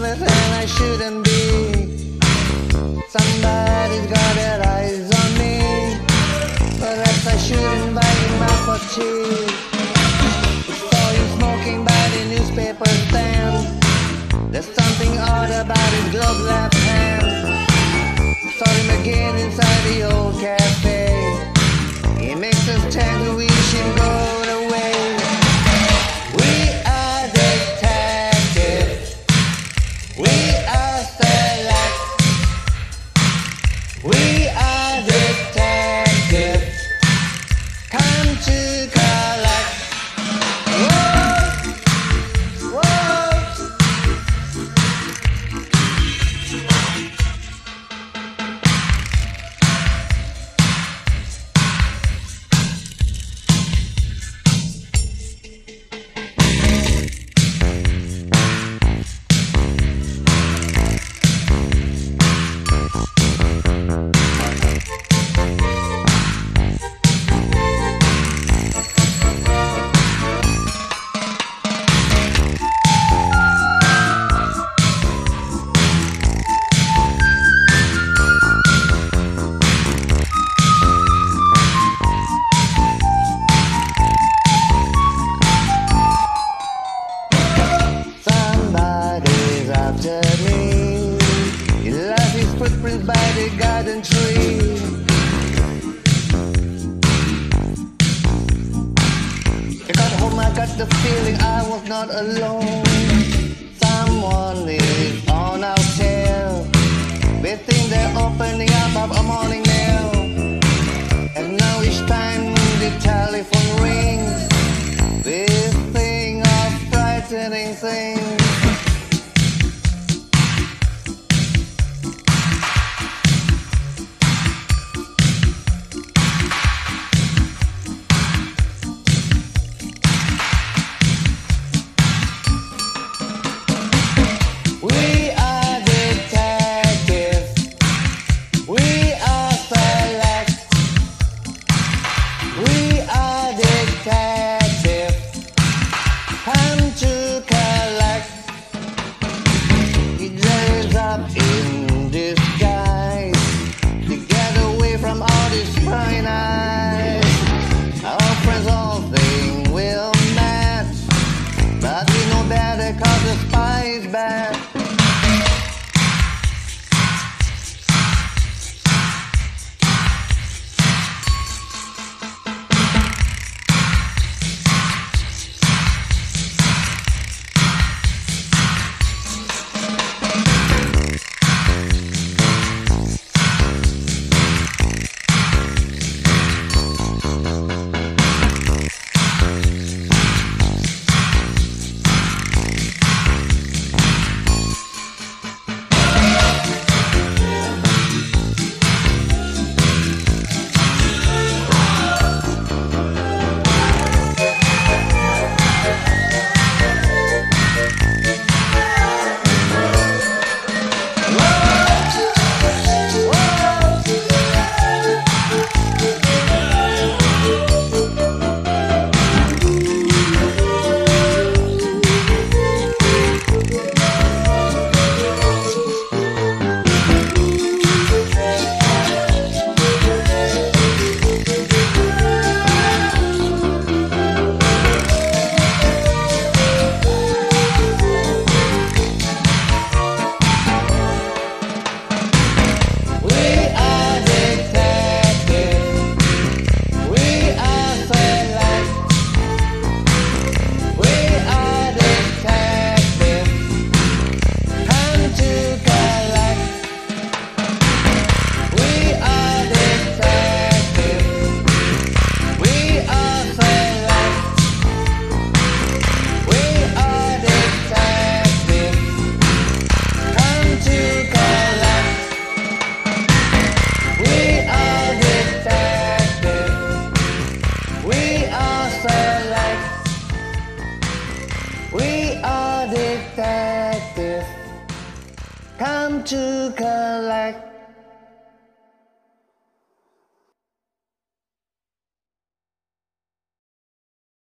everything I shouldn't be. Somebody's got their eyes on me. Perhaps I should invite him out for tea. Saw him smoking by the newspaper stand. There's something odd about his gloved left hand. Saw him again inside the old cafe. He makes us tend to wish him go away. We are detectives. We are select. We are detectives. Come to collect. Whoa, whoa. Me. He left his footprints by the garden tree. I got home, I got the feeling I was not alone. Someone is on our tail. We think they're opening up a morning mail. And now each time the telephone rings, we think of frightening things. In disguise to get away from all these prying eyes. Our friends all think we're mad, but we know better 'cause the spy is bad. Come to collect.